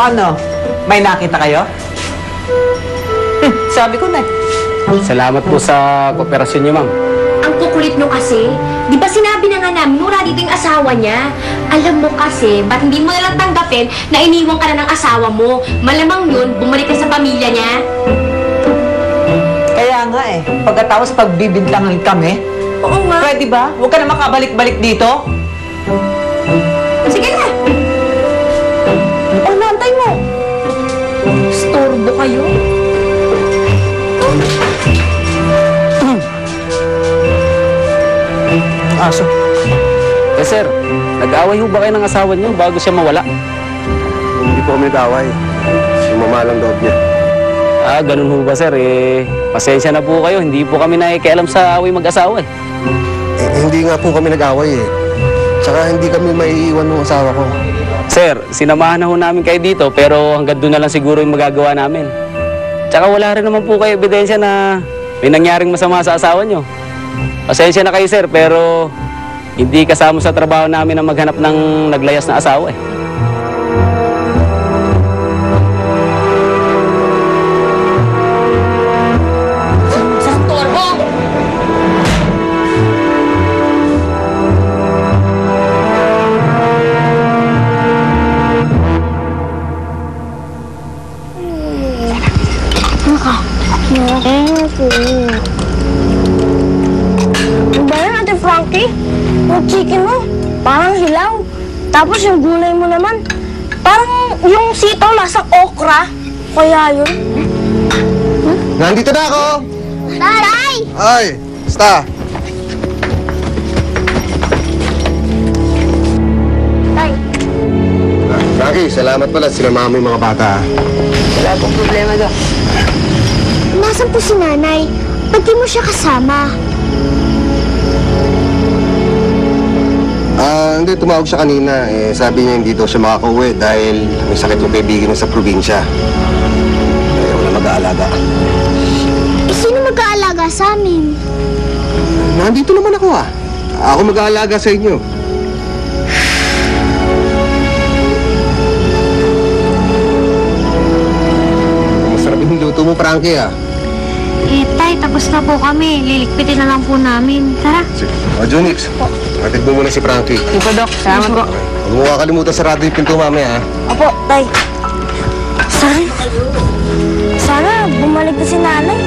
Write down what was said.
ano? May nakita kayo? Sabi ko na. Salamat po sa kooperasyon niyo, ma'am. Ang kukulit nyo kasi, di ba sinabi na nga namin, wala dito yung asawa niya. Alam mo kasi, ba't hindi mo nalang tanggapin na iniwan ka na ng asawa mo? Malamang yun, bumalik ka sa pamilya niya. Kaya nga eh, pagkatapos pagbibintlangan kami, Oo nga. pwede ba? Huwag ka na makabalik-balik dito. Sige na. Ano antay mo? Storbo kayo. Aso. Eh, sir, nag-away ho ba kayo ng asawa niyo bago siya mawala? Hindi po kami nag-away. Sumama lang loob niya. Ah, ganun ho ba, sir? Eh, pasensya na po kayo. Hindi po kami nakikialam sa away mag-asawa eh. Hindi nga po kami nag-away eh. Tsaka hindi kami maiiwan ng asawa ko. Sir, sinamahan na ho namin kayo dito pero hanggang doon na lang siguro yung magagawa namin. Tsaka wala rin naman po kayo ebidensya na may nangyaring masama sa asawa niyo. Pasensya na kayo, sir, pero hindi kasama sa trabaho namin na maghanap ng naglayas na asawa eh. Sa storbo. Ano ba yan, Ate Frankie? Yung chicken mo, parang hilaw. Tapos yung gulay mo naman, parang yung sitaw lasang okra. Kaya yun. Nandito na ako! Taray! Ay! Basta! Tay, Frankie, salamat pala. Sinama mo yung mga bata. Wala pong problema daw. nasan po si nanay? Ba't di mo siya kasama? Hindi. Tumawag siya kanina. Sabi niya hindi daw siya makakauwi dahil may sakit yung kaibigan niya sa probinsya. Wala mag-aalaga. Sino mag-aalaga sa amin? Nandito naman ako ah. Ako mag-aalaga sa inyo. Masarap yung luto mo, Frankie ah. Tay, tapos na po kami. Lilikpitin na lang po namin. Tara. O, Junix. Hatid mo muna si Frankie. Ito, Dok. Salamat po. Huwag mo kakalimutan sarado yung pinto mamaya ah. Opo, Tay. Sana bumalik na si nanay.